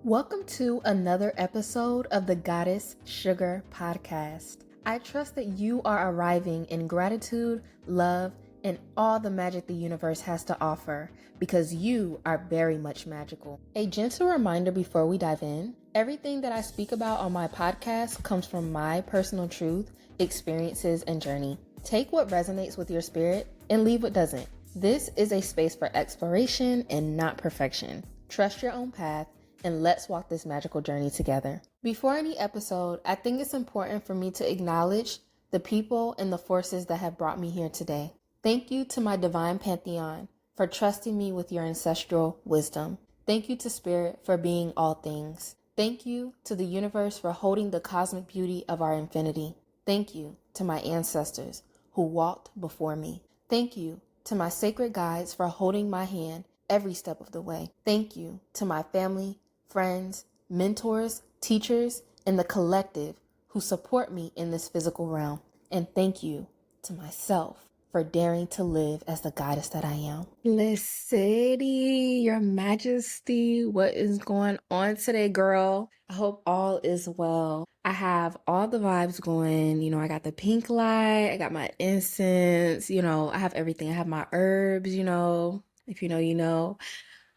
Welcome to another episode of the Goddess Sugar podcast. I trust that you are arriving in gratitude, love, and all the magic the universe has to offer because you are very much magical. A gentle reminder before we dive in, everything that I speak about on my podcast comes from my personal truth, experiences, and journey. Take what resonates with your spirit and leave what doesn't. This is a space for exploration and not perfection. Trust your own path and let's walk this magical journey together. Before any episode, I think it's important for me to acknowledge the people and the forces that have brought me here today. Thank you to my divine pantheon for trusting me with your ancestral wisdom. Thank you to Spirit for being all things. Thank you to the universe for holding the cosmic beauty of our infinity. Thank you to my ancestors who walked before me. Thank you to my sacred guides for holding my hand every step of the way. Thank you to my family, friends, mentors, teachers, and the collective who support me in this physical realm. And thank you to myself for daring to live as the goddess that I am. Listen, Your Majesty, what is going on today, girl? I hope all is well. I have all the vibes going. I got the pink light, I got my incense, I have everything. I have my herbs, if you know, you know.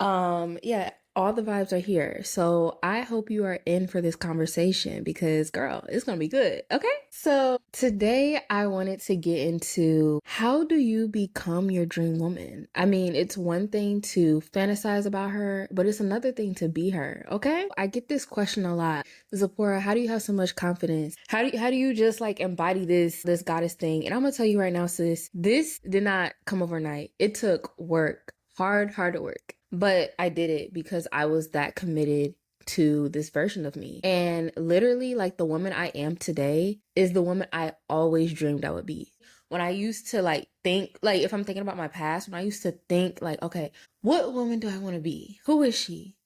Yeah, all the vibes are here. So I hope you are in for this conversation because, girl, it's gonna be good. Okay. So today I wanted to get into how do you become your dream woman? I mean, it's one thing to fantasize about her, but it's another thing to be her. Okay. I get this question a lot. Zipporah, how do you have so much confidence? How do you just like embody this goddess thing? And I'm gonna tell you right now, sis, this did not come overnight. It took work. Hard work. But I did it because I was that committed to this version of me. And literally, like, the woman I am today is the woman I always dreamed I would be. When I used to think, if I'm thinking about my past, when I used to think okay, what woman do I want to be? Who is she?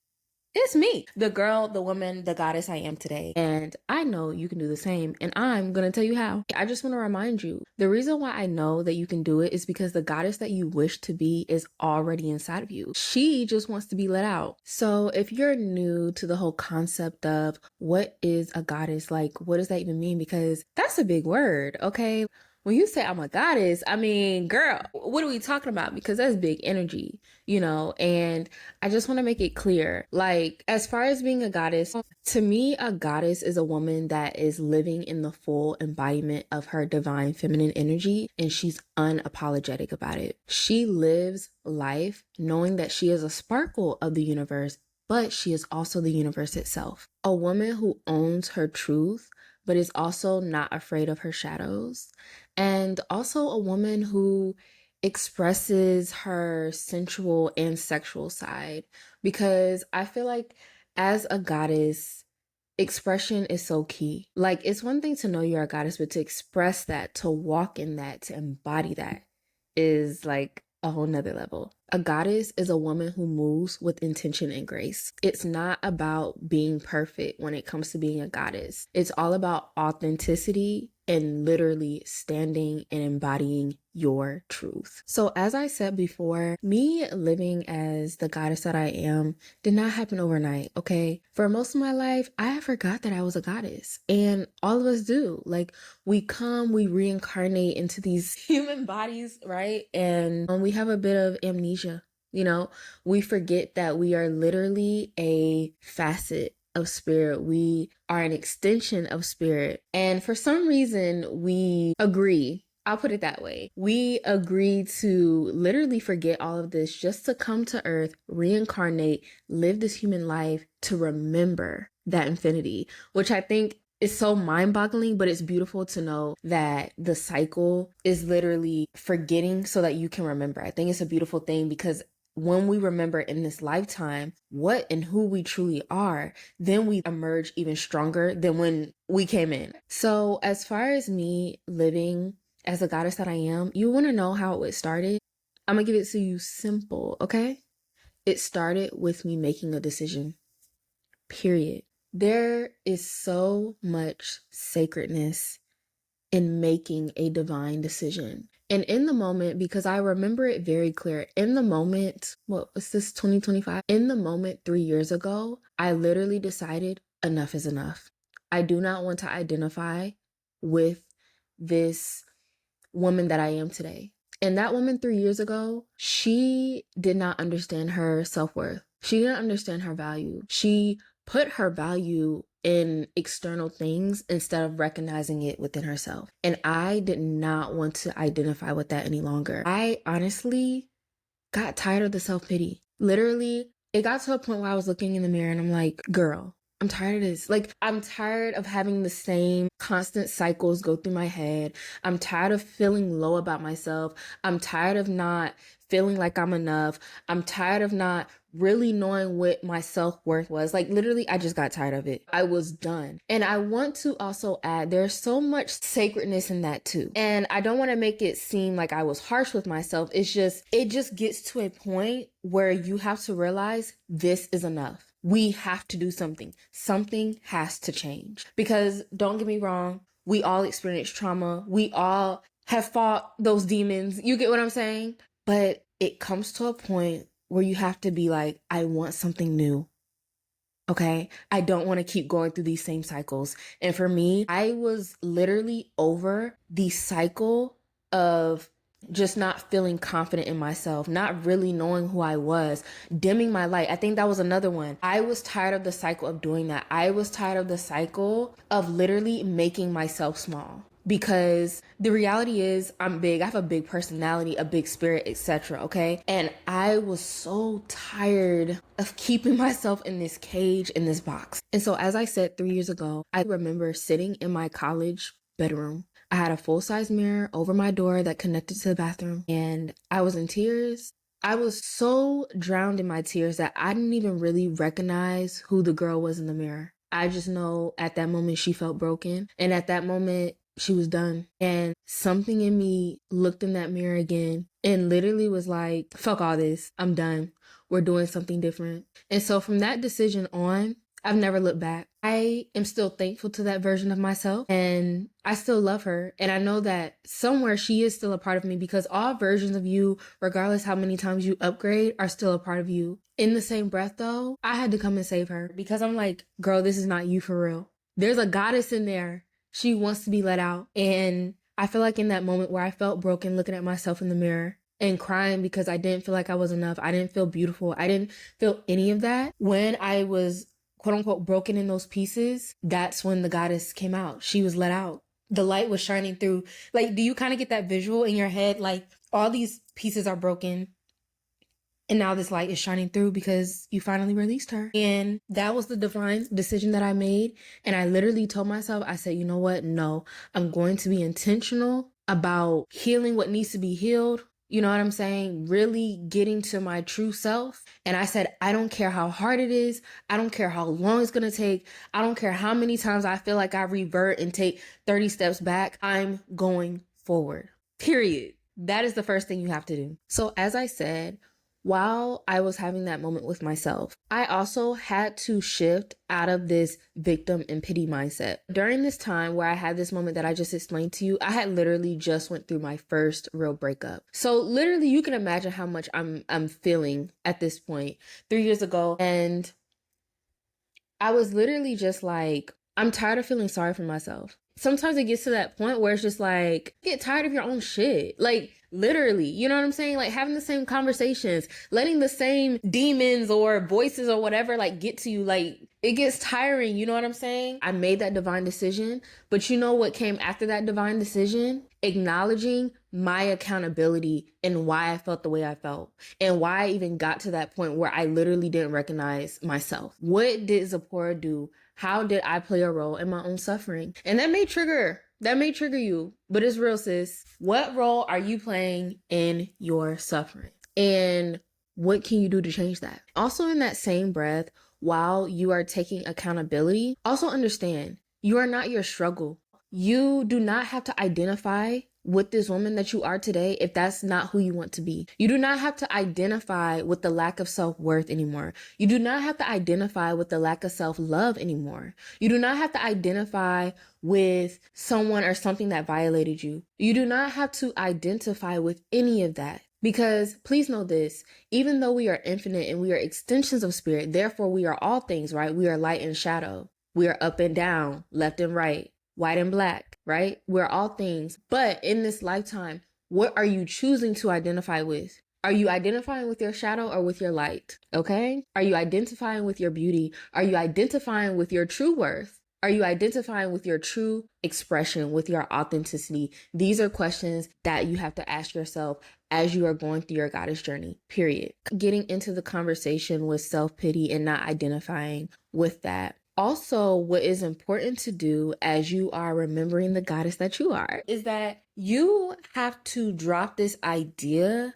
It's me, the girl, the woman, the goddess I am today. And I know you can do the same. And I'm going to tell you how. I just want to remind you, the reason why I know that you can do it is because the goddess that you wish to be is already inside of you. She just wants to be let out. So if you're new to the whole concept of what is a goddess, what does that even mean? Because that's a big word, okay? When you say I'm a goddess, I mean, girl, what are we talking about? Because that's big energy, and I just want to make it clear. As far as being a goddess, to me, a goddess is a woman that is living in the full embodiment of her divine feminine energy, and she's unapologetic about it. She lives life knowing that she is a sparkle of the universe, but she is also the universe itself. A woman who owns her truth, but is also not afraid of her shadows. And also a woman who expresses her sensual and sexual side. Because I feel like as a goddess, expression is so key. It's one thing to know you're a goddess, but to express that, to walk in that, to embody that is a whole nother level. A goddess is a woman who moves with intention and grace. It's not about being perfect when it comes to being a goddess. It's all about authenticity and literally standing and embodying your truth. So as I said before, me living as the goddess that I am did not happen overnight, okay? For most of my life, I forgot that I was a goddess. And all of us do. We reincarnate into these human bodies, right? And we have a bit of amnesia. We forget that we are literally a facet of spirit. We are an extension of spirit. And for some reason, we agree. I'll put it that way. We agree to literally forget all of this just to come to earth, reincarnate, live this human life to remember that infinity, which I think is so mind-boggling, but it's beautiful to know that the cycle is literally forgetting so that you can remember. I think it's a beautiful thing because when we remember in this lifetime what and who we truly are, then we emerge even stronger than when we came in. So as far as me living as a goddess that I am, you want to know how it started? I'm going to give it to you simple, okay? It started with me making a decision, period. There is so much sacredness in making a divine decision. And in the moment, because I remember it very clear, in the moment, what was this, 2025? In the moment 3 years ago, I literally decided enough is enough. I do not want to identify with this woman that I am today. And that woman 3 years ago, she did not understand her self-worth. She didn't understand her value. She put her value in external things instead of recognizing it within herself. And I did not want to identify with that any longer. I honestly got tired of the self-pity. Literally, it got to a point where I was looking in the mirror and I'm like, girl, I'm tired of this. Like, I'm tired of having the same constant cycles go through my head. I'm tired of feeling low about myself. I'm tired of not feeling like I'm enough. I'm tired of not really knowing what my self-worth was. Like, literally, I just got tired of it. I was done. And I want to also add, there's so much sacredness in that too. And I don't want to make it seem like I was harsh with myself. It just gets to a point where you have to realize this is enough. We have to do something. Something has to change. Because don't get me wrong, we all experience trauma. We all have fought those demons. You get what I'm saying? But it comes to a point where you have to be like, I want something new. Okay? I don't want to keep going through these same cycles. And for me, I was literally over the cycle of just not feeling confident in myself, not really knowing who I was, dimming my light. I think that was another one. I was tired of the cycle of doing that. I was tired of the cycle of literally making myself small. Because the reality is I'm big. I have a big personality, a big spirit, etc. Okay. And I was so tired of keeping myself in this cage, in this box. And so, as I said 3 years ago, I remember sitting in my college bedroom. I had a full-size mirror over my door that connected to the bathroom, and I was in tears. I was so drowned in my tears that I didn't even really recognize who the girl was in the mirror. I just know at that moment she felt broken. And at that moment, she was done. And something in me looked in that mirror again and literally was like, fuck all this. I'm done. We're doing something different. And so from that decision on, I've never looked back. I am still thankful to that version of myself, and I still love her. And I know that somewhere she is still a part of me, because all versions of you, regardless how many times you upgrade, are still a part of you. In the same breath though, I had to come and save her, because I'm like, girl, this is not you for real. There's a goddess in there. She wants to be let out. And I feel like in that moment where I felt broken looking at myself in the mirror and crying because I didn't feel like I was enough, I didn't feel beautiful, I didn't feel any of that, when I was quote unquote broken in those pieces, that's when the goddess came out. She was let out. The light was shining through. Like, do you kind of get that visual in your head? Like, all these pieces are broken, and now this light is shining through because you finally released her. And that was the divine decision that I made. And I literally told myself, I said, you know what? No, I'm going to be intentional about healing what needs to be healed. You know what I'm saying? Really getting to my true self. And I said, I don't care how hard it is. I don't care how long it's going to take. I don't care how many times I feel like I revert and take 30 steps back. I'm going forward. Period. That is the first thing you have to do. So as I said, while I was having that moment with myself, I also had to shift out of this victim and pity mindset. During this time where I had this moment that I just explained to you, I had literally just went through my first real breakup. So literally you can imagine how much I'm feeling at this point 3 years ago. And I was literally just like, I'm tired of feeling sorry for myself. Sometimes it gets to that point where it's just like, get tired of your own shit. Like, literally, you know what I'm saying? Like, having the same conversations, letting the same demons or voices or whatever, like, get to you. Like, it gets tiring, you know what I'm saying? I made that divine decision, but you know what came after that divine decision? Acknowledging my accountability and why I felt the way I felt, and why I even got to that point where I literally didn't recognize myself. What did Zipporah do? How did I play a role in my own suffering? And that may trigger you, but it's real, sis. What role are you playing in your suffering? And what can you do to change that? Also, in that same breath, while you are taking accountability, also understand you are not your struggle. You do not have to identify with this woman that you are today if that's not who you want to be. You do not have to identify with the lack of self-worth anymore. You do not have to identify with the lack of self-love anymore. You do not have to identify with someone or something that violated you. You do not have to identify with any of that. Because please know this, even though we are infinite and we are extensions of spirit, therefore we are all things, right? We are light and shadow. We are up and down, left and right, white and black, right? We're all things. But in this lifetime, what are you choosing to identify with? Are you identifying with your shadow or with your light? Okay? Are you identifying with your beauty? Are you identifying with your true worth? Are you identifying with your true expression, with your authenticity? These are questions that you have to ask yourself as you are going through your goddess journey, period. Getting into the conversation with self-pity and not identifying with that. Also, what is important to do as you are remembering the goddess that you are is that you have to drop this idea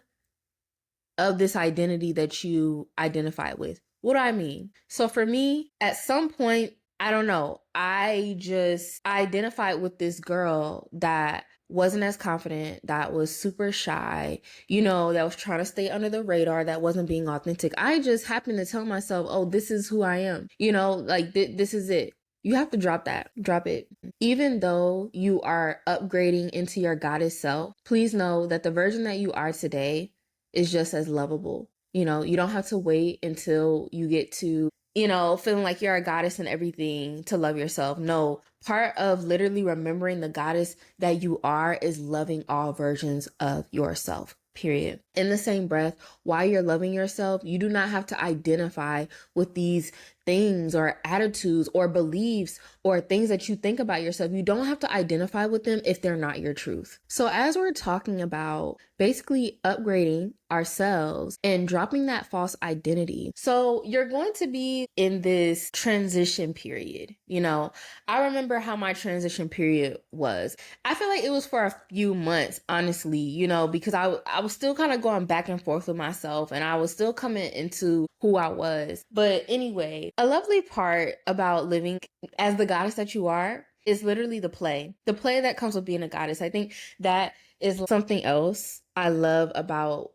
of this identity that you identify with. What do I mean? So for me, at some point, I don't know, I just identified with this girl that wasn't as confident, that was super shy, that was trying to stay under the radar, that wasn't being authentic. I just happened to tell myself, oh, this is who I am. This is it. You have to drop that. Drop it. Even though you are upgrading into your goddess self, please know that the version that you are today is just as lovable. You don't have to wait until you get to feeling like you're a goddess and everything to love yourself. No, part of literally remembering the goddess that you are is loving all versions of yourself, period. In the same breath, while you're loving yourself, you do not have to identify with these things or attitudes or beliefs or things that you think about yourself. You don't have to identify with them if they're not your truth. So as we're talking about basically upgrading ourselves and dropping that false identity. So you're going to be in this transition period. I remember how my transition period was. I feel like it was for a few months, honestly, because I was still kind of going back and forth with myself and I was still coming into who I was. But anyway, a lovely part about living as the goddess that you are is literally the play that comes with being a goddess. I think that is something else I love about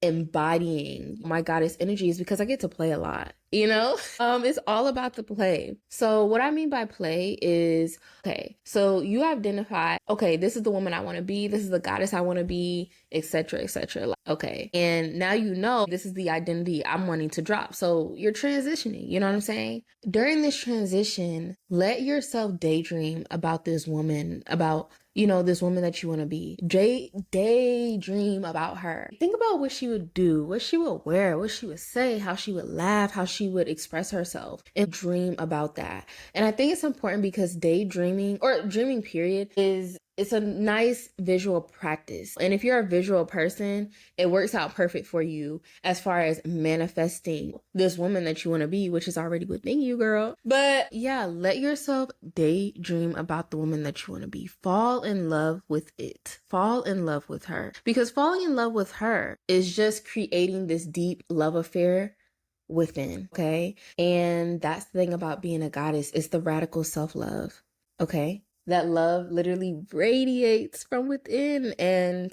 embodying my goddess energies because I get to play a lot, it's all about the play. So what I mean by play is, okay, so you identify, okay, this is the woman I want to be, this is the goddess I want to be, etc., etc. Okay, and now this is the identity I'm wanting to drop. So you're transitioning, you know what I'm saying? During this transition, let yourself daydream about this woman, about this woman that you want to be. Daydream about her. Think about what she would do, what she would wear, what she would say, how she would laugh, how she would express herself, and dream about that. And I think it's important because daydreaming or dreaming period it's a nice visual practice. And if you're a visual person, it works out perfect for you as far as manifesting this woman that you want to be, which is already within you, girl. But yeah, let yourself daydream about the woman that you want to be. Fall in love with it. Fall in love with her. Because falling in love with her is just creating this deep love affair within, okay? And that's the thing about being a goddess. It's the radical self-love, okay? That love literally radiates from within and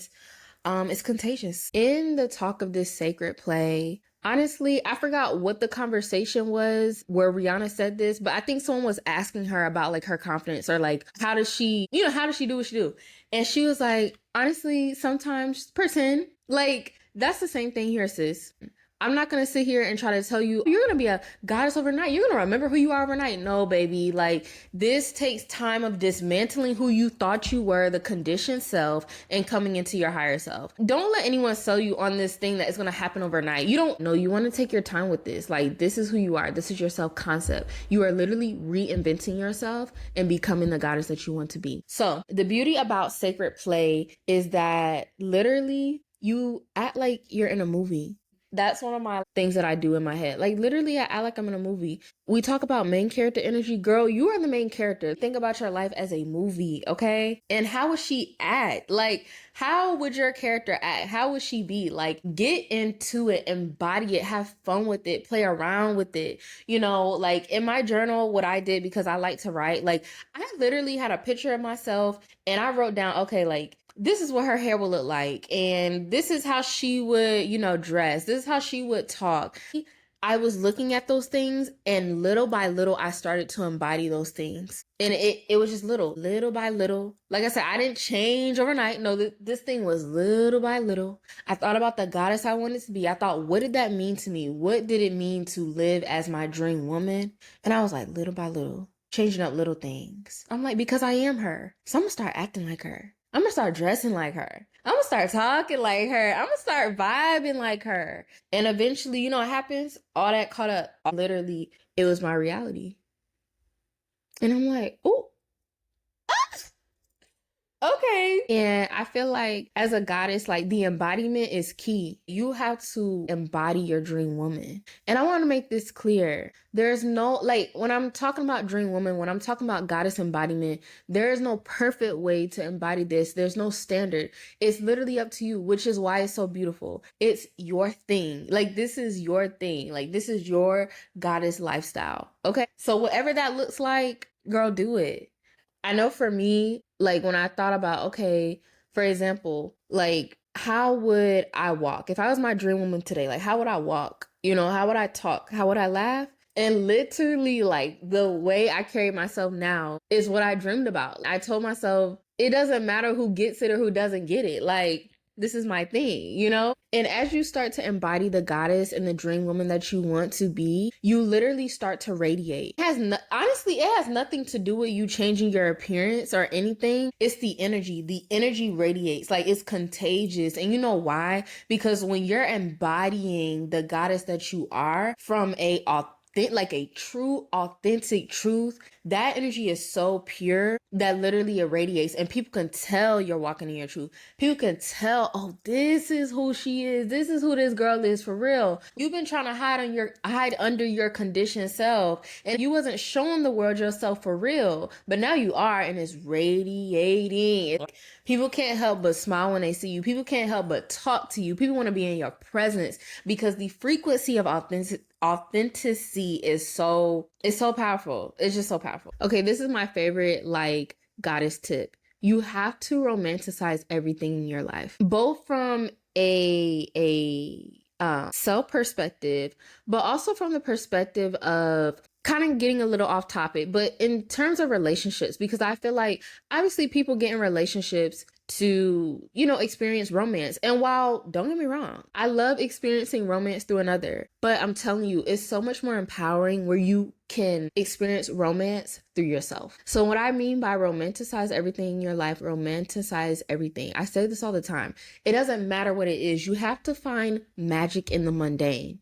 it's contagious. In the talk of this sacred play, honestly, I forgot what the conversation was where Rihanna said this, but I think someone was asking her about like her confidence or like how does she do what she do? And she was like, honestly, sometimes pretend. Like that's the same thing here, sis. I'm not going to sit here and try to tell you, you're going to be a goddess overnight. You're going to remember who you are overnight. No, baby. Like this takes time of dismantling who you thought you were, the conditioned self, and coming into your higher self. Don't let anyone sell you on this thing that is going to happen overnight. You don't know. You want to take your time with this. Like this is who you are. This is your self concept. You are literally reinventing yourself and becoming the goddess that you want to be. So the beauty about sacred play is that literally you act like you're in a movie. That's one of my things that I do in my head. Like literally I act like I'm in a movie. We talk about main character energy. Girl, you are the main character. Think about your life as a movie, okay? And how would she act? Like how would your character act? How would she be? Like get into it, embody it, have fun with it, play around with it. Like in my journal, what I did because I like to write, like I literally had a picture of myself and I wrote down, okay, like this is what her hair will look like, and this is how she would, dress. This is how she would talk. I was looking at those things, and little by little, I started to embody those things. And it was just little by little. Like I said, I didn't change overnight. No, this thing was little by little. I thought about the goddess I wanted to be. I thought, what did that mean to me? What did it mean to live as my dream woman? And I was like, little by little, changing up little things. I'm like, because I am her. So I'm going to start acting like her. I'm going to start dressing like her. I'm going to start talking like her. I'm going to start vibing like her. And eventually, you know what happens? All that caught up. Literally, it was my reality. And I'm like, oh, okay. And I feel like as a goddess, like the embodiment is key. You have to embody your dream woman. And I want to make this clear. There's no, like, when I'm talking about dream woman, when I'm talking about goddess embodiment, there is no perfect way to embody this. There's no standard. It's literally up to you, which is why it's so beautiful. It's your thing. Like, this is your thing. Like, this is your goddess lifestyle. Okay. So whatever that looks like, girl, do it. I know for me, like when I thought about, okay, for example, like how would I walk? If I was my dream woman today, like how would I walk? How would I talk? How would I laugh? And literally like the way I carry myself now is what I dreamed about. I told myself, it doesn't matter who gets it or who doesn't get it. Like, this is my thing, And as you start to embody the goddess and the dream woman that you want to be, you literally start to radiate. Honestly, it has nothing to do with you changing your appearance or anything. It's the energy. The energy radiates. Like, it's contagious. And you know why? Because when you're embodying the goddess that you are from a true, authentic truth, that energy is so pure that literally irradiates, and people can tell you're walking in your truth. People can tell, oh, this is who she is. This is who this girl is for real. You've been trying to hide under your conditioned self, and you wasn't showing the world yourself for real, but now you are, and it's radiating. People can't help but smile when they see you. People can't help but talk to you. People want to be in your presence because the frequency of authenticity is so powerful. It's just so powerful. Okay, this is my favorite goddess tip. You have to romanticize everything in your life, both from a self perspective, but also from the perspective of kind of getting a little off topic, but in terms of relationships, because I feel like obviously people get in relationships to, experience romance. And while, don't get me wrong, I love experiencing romance through another, but I'm telling you, it's so much more empowering where you can experience romance through yourself. So what I mean by romanticize everything in your life, romanticize everything. I say this all the time. It doesn't matter what it is. You have to find magic in the mundane.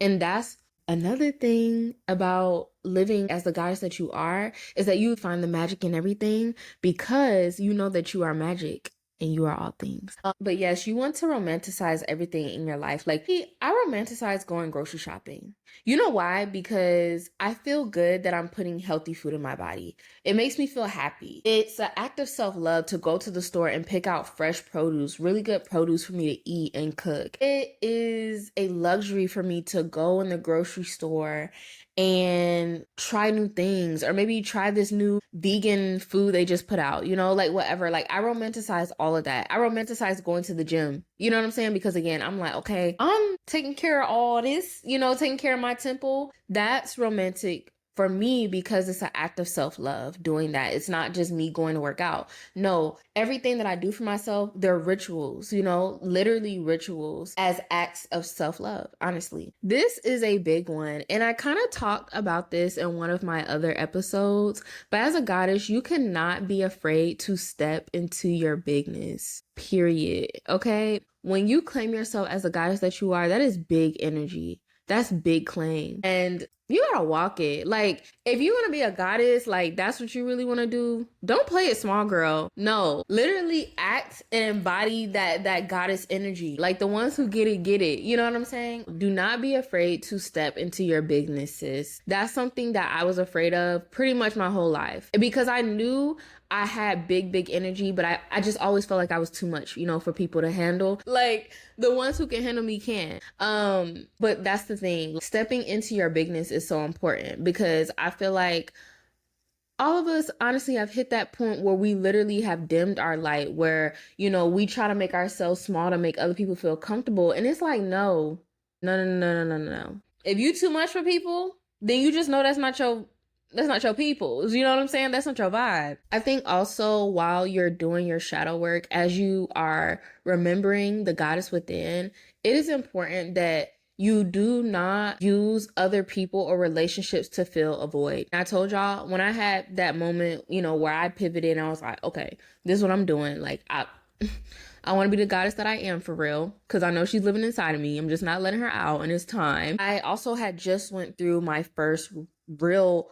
And that's another thing about living as the goddess that you are, is that you find the magic in everything because you know that you are magic and you are all things. But yes, you want to romanticize everything in your life. Like, I romanticize going grocery shopping. You know why? Because I feel good that I'm putting healthy food in my body. It makes me feel happy. It's an act of self-love to go to the store and pick out fresh produce, really good produce for me to eat and cook. It is a luxury for me to go in the grocery store and try new things, or maybe try this new vegan food they just put out, whatever. Like, I romanticize all of that. I romanticize going to the gym. You know what I'm saying? Because again, I'm like, okay, I'm taking care of all this, taking care of my temple. That's romantic for me because it's an act of self-love doing that. It's not just me going to work out. No, everything that I do for myself, they're rituals, literally rituals as acts of self-love, honestly. This is a big one. And I kind of talked about this in one of my other episodes, but as a goddess, you cannot be afraid to step into your bigness, period. Okay? When you claim yourself as a goddess that you are, that is big energy. That's big claim. And you gotta walk it. Like, if you want to be a goddess, like that's what you really want to do, don't play it small, girl. No, literally act and embody that goddess energy. Like, the ones who get it, get it. You know what I'm saying? Do not be afraid to step into your bigness, sis. That's something that I was afraid of pretty much my whole life, because I knew I had big energy, but I just always felt like I was too much, for people to handle. Like, the ones who can handle me can. But that's the thing. Stepping into your bigness is so important, because I feel like all of us honestly have hit that point where we literally have dimmed our light, where, you know, we try to make ourselves small to make other people feel comfortable. And it's like, no, no, no, no, no, no, no. If you too much for people, then you just know that's not your people. You know what I'm saying? That's not your vibe. I think also while you're doing your shadow work, as you are remembering the goddess within, it is important that you do not use other people or relationships to fill a void. I told y'all when I had that moment, you know, where I pivoted and I was like, okay, this is what I'm doing. Like, I want to be the goddess that I am for real, because I know she's living inside of me. I'm just not letting her out, and it's time. I also had just went through my first real,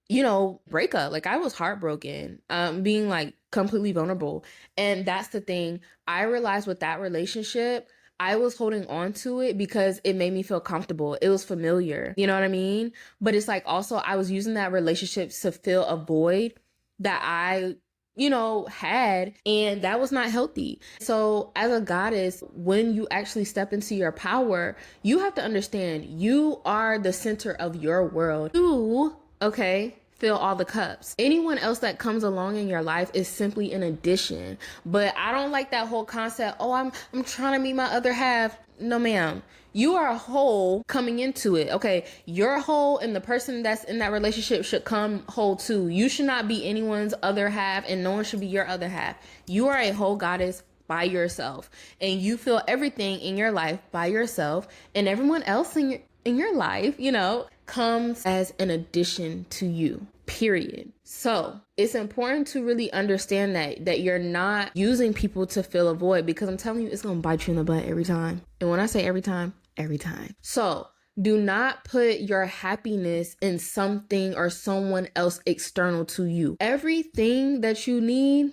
you know, breakup. Like, I was heartbroken, being like completely vulnerable. And that's the thing. I realized with that relationship, I was holding on to it because it made me feel comfortable. It was familiar. You know what I mean? But it's like also I was using that relationship to fill a void that I, you know, had, and that was not healthy. So as a goddess, when you actually step into your power, you have to understand you are the center of your world. You, okay, fill all the cups. Anyone else that comes along in your life is simply an addition. But I don't like that whole concept, oh, I'm trying to meet my other half. No, ma'am. You are a whole coming into it. Okay, you're whole, and the person that's in that relationship should come whole too. You should not be anyone's other half, and no one should be your other half. You are a whole goddess by yourself, and you feel everything in your life by yourself, and everyone else in your life, you know, comes as an addition to you, period. So it's important to really understand that you're not using people to fill a void, because I'm telling you, it's gonna bite you in the butt every time. And when I say every time, every time. So do not put your happiness in something or someone else external to you. Everything that you need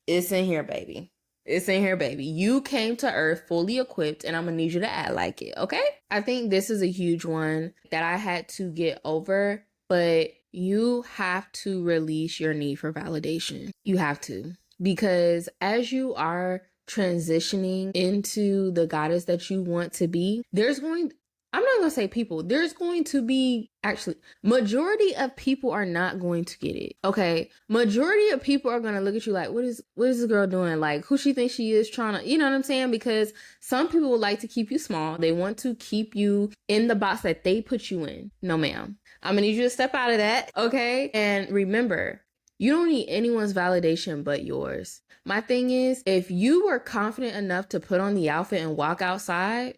is in here, baby. It's in here, baby. You came to Earth fully equipped, and I'm gonna need you to act like it, okay? I think this is a huge one that I had to get over, but you have to release your need for validation. You have to. Because as you are transitioning into the goddess that you want to be, I'm not going to say people, there's going to be, actually, majority of people are not going to get it. Okay. Majority of people are going to look at you like, what is this girl doing? Like, who she thinks she is, trying to, you know what I'm saying? Because some people would like to keep you small. They want to keep you in the box that they put you in. No, ma'am. I'm going to need you to step out of that. Okay. And remember, you don't need anyone's validation but yours. My thing is, if you were confident enough to put on the outfit and walk outside,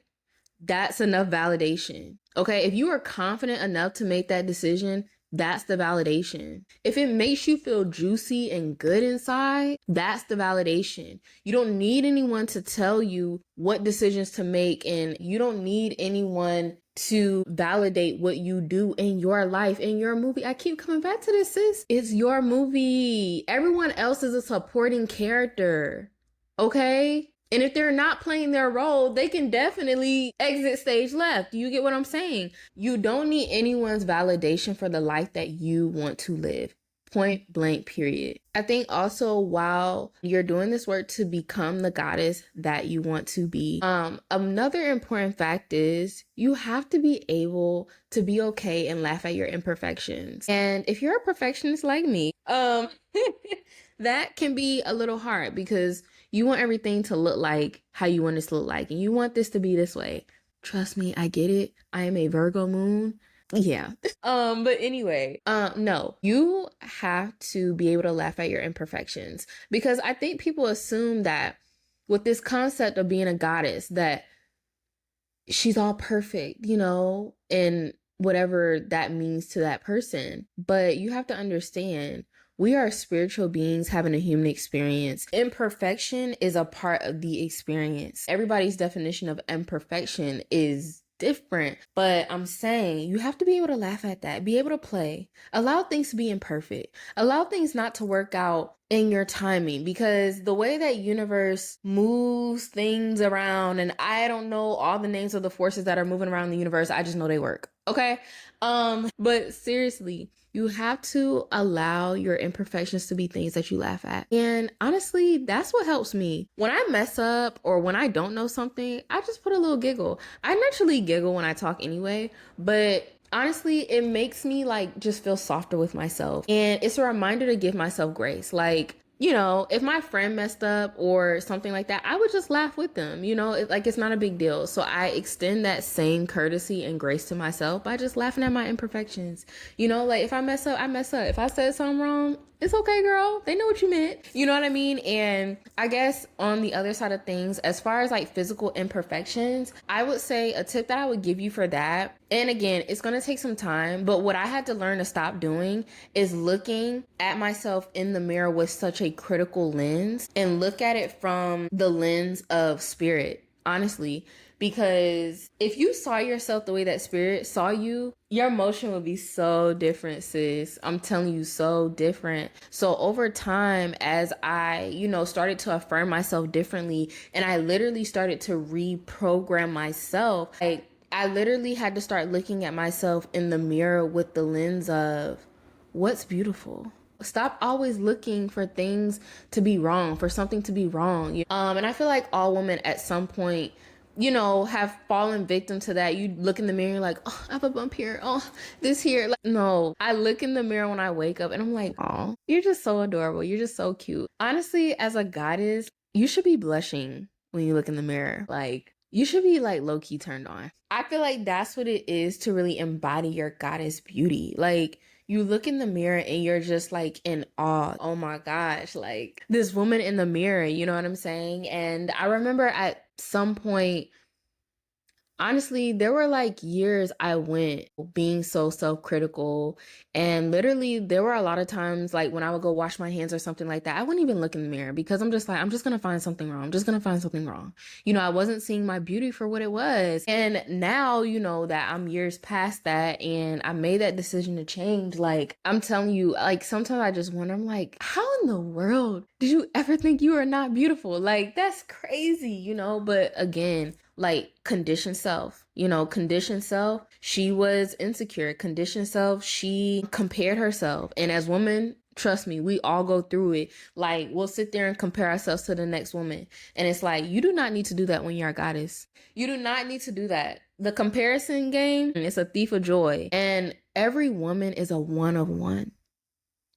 that's enough validation. Okay. If you are confident enough to make that decision, that's the validation. If it makes you feel juicy and good inside, that's the validation. You don't need anyone to tell you what decisions to make, and you don't need anyone to validate what you do in your life, in your movie. I keep coming back to this, sis. It's your movie. Everyone else is a supporting character. Okay? And if they're not playing their role, they can definitely exit stage left. You get what I'm saying? You don't need anyone's validation for the life that you want to live. Point blank, period. I think also while you're doing this work to become the goddess that you want to be, another important fact is you have to be able to be okay and laugh at your imperfections. And if you're a perfectionist like me, that can be a little hard, because you want everything to look like how you want this to look like, and you want this to be this way. Trust me, I get it. I am a Virgo moon. Yeah. But anyway, no, you have to be able to laugh at your imperfections, because I think people assume that with this concept of being a goddess, that she's all perfect, you know, and whatever that means to that person. But you have to understand, we are spiritual beings having a human experience. Imperfection is a part of the experience. Everybody's definition of imperfection is different, but I'm saying you have to be able to laugh at that, be able to play, allow things to be imperfect, allow things not to work out in your timing, because the way that universe moves things around, and I don't know all the names of the forces that are moving around the universe, I just know they work. Okay. But seriously, you have to allow your imperfections to be things that you laugh at. And honestly, that's what helps me. When I mess up or when I don't know something, I just put a little giggle. I naturally giggle when I talk anyway, but honestly, it makes me like just feel softer with myself. And it's a reminder to give myself grace. Like, you know, if my friend messed up or something like that, I would just laugh with them. You know, like it's not a big deal. So I extend that same courtesy and grace to myself by just laughing at my imperfections. You know, like if I mess up, I mess up. If I said something wrong, it's okay, girl. They know what you meant. You know what I mean? And I guess on the other side of things, as far as like physical imperfections, I would say a tip that I would give you for that. And again, it's going to take some time, but what I had to learn to stop doing is looking at myself in the mirror with such a critical lens and look at it from the lens of spirit, honestly. Because if you saw yourself the way that spirit saw you, your emotion would be so different, sis. I'm telling you, so different. So over time, as I, you know, started to affirm myself differently, and I literally started to reprogram myself, like I literally had to start looking at myself in the mirror with the lens of what's beautiful. Stop always looking for things to be wrong, for something to be wrong. And I feel like all women at some point, you know, have fallen victim to that. You look in the mirror, you're like, oh, I have a bump here. Oh, this here. Like, no, I look in the mirror when I wake up and I'm like, oh, you're just so adorable. You're just so cute. Honestly, as a goddess, you should be blushing when you look in the mirror. Like, you should be like low key turned on. I feel like that's what it is to really embody your goddess beauty. Like, you look in the mirror and you're just like in awe. Oh my gosh, like this woman in the mirror, you know what I'm saying? And I remember at some point, honestly, there were like years I went being so self-critical, and literally there were a lot of times like when I would go wash my hands or something like that, I wouldn't even look in the mirror because I'm just like, I'm just gonna find something wrong. I'm just gonna find something wrong. You know, I wasn't seeing my beauty for what it was. And now, you know, that I'm years past that and I made that decision to change, like I'm telling you, like sometimes I just wonder, I'm like, how in the world did you ever think you were not beautiful? Like that's crazy, you know? But again, like conditioned self, you know, conditioned self, she was insecure. Conditioned self, she compared herself. And as women, trust me, we all go through it. Like we'll sit there and compare ourselves to the next woman. And it's like, you do not need to do that when you're a goddess. You do not need to do that. The comparison game is a thief of joy. And every woman is a one of one.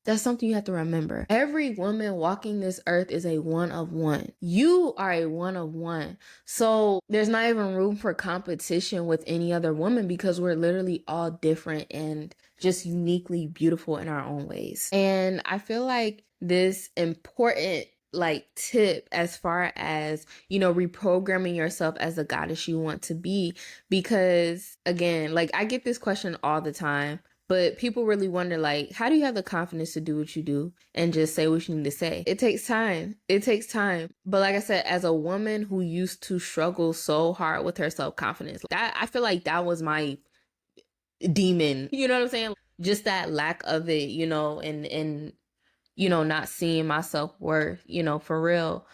That's something you have to remember. Every woman walking this earth is a one of one. You are a one of one. So there's not even room for competition with any other woman because we're literally all different and just uniquely beautiful in our own ways. And I feel like this important like tip as far as, you know, reprogramming yourself as the goddess you want to be, because again, like I get this question all the time. But people really wonder, like, how do you have the confidence to do what you do and just say what you need to say? It takes time. It takes time. But like I said, as a woman who used to struggle so hard with her self-confidence, that I feel like that was my demon. You know what I'm saying? Just that lack of it, you know, and you know, not seeing my self-worth, you know, for real.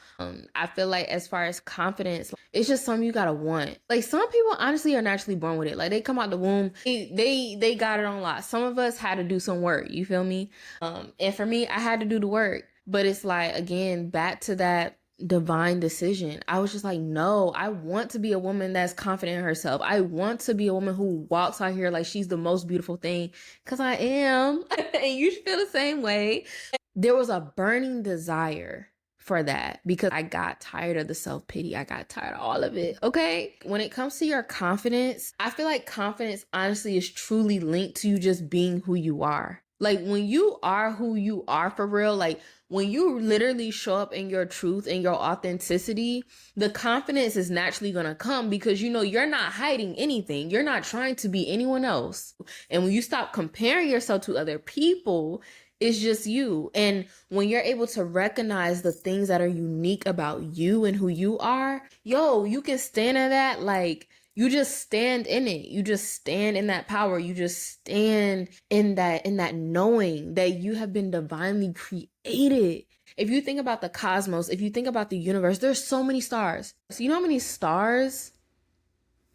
I feel like as far as confidence, it's just something you gotta want. Like some people honestly are naturally born with it. Like they come out the womb, they got it on lock. Some of us had to do some work, you feel me? And for me, I had to do the work. But it's like, again, back to that divine decision. I was just like, no, I want to be a woman that's confident in herself. I want to be a woman who walks out here like she's the most beautiful thing, because I am. And you should feel the same way. There was a burning desire for that because I got tired of the self-pity. I got tired of all of it. Okay. When it comes to your confidence, I feel like confidence honestly is truly linked to you just being who you are. Like when you are who you are for real, like when you literally show up in your truth and your authenticity, the confidence is naturally going to come because, you know, you're not hiding anything. You're not trying to be anyone else. And when you stop comparing yourself to other people, it's just you. And when you're able to recognize the things that are unique about you and who you are, yo, you can stand in that. Like you just stand in it. You just stand in that power. You just stand in that knowing that you have been divinely created. If you think about the cosmos, if you think about the universe, there's so many stars. So you know how many stars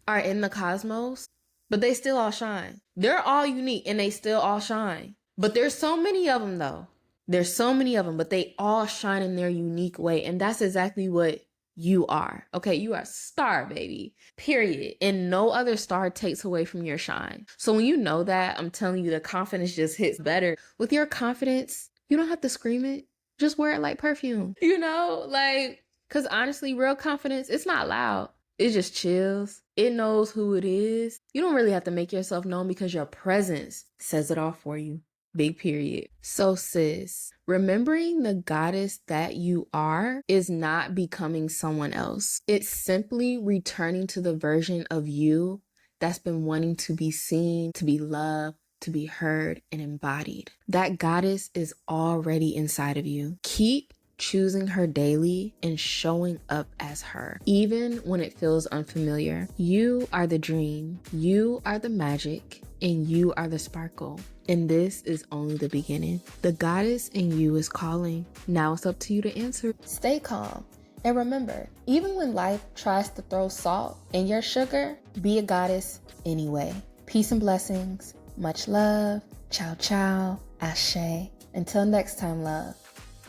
are in the cosmos? But they still all shine. They're all unique and they still all shine. But there's so many of them though. There's so many of them, but they all shine in their unique way. And that's exactly what you are. Okay, you are a star, baby. Period. And no other star takes away from your shine. So when you know that, I'm telling you, the confidence just hits better. With your confidence, you don't have to scream it. Just wear it like perfume. Because honestly, real confidence, it's not loud. It just chills. It knows who it is. You don't really have to make yourself known because your presence says it all for you. Big period. So sis, remembering the goddess that you are is not becoming someone else. It's simply returning to the version of you that's been wanting to be seen, to be loved, to be heard, and embodied. That goddess is already inside of you. Keep choosing her daily and showing up as her, even when it feels unfamiliar. You are the dream, you are the magic, and you are the sparkle. And this is only the beginning. The goddess in you is calling. Now it's up to you to answer. Stay calm. And remember, even when life tries to throw salt in your sugar, be a goddess anyway. Peace and blessings. Much love. Ciao, ciao. Ashe. Until next time, love.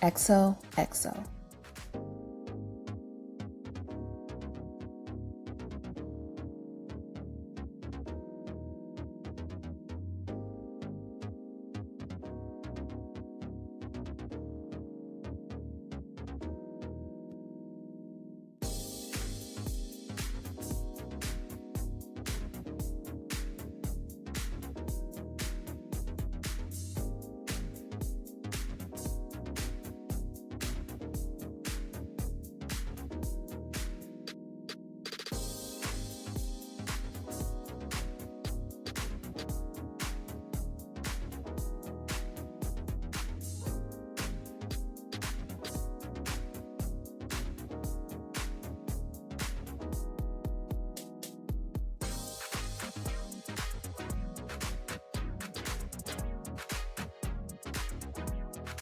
XOXO.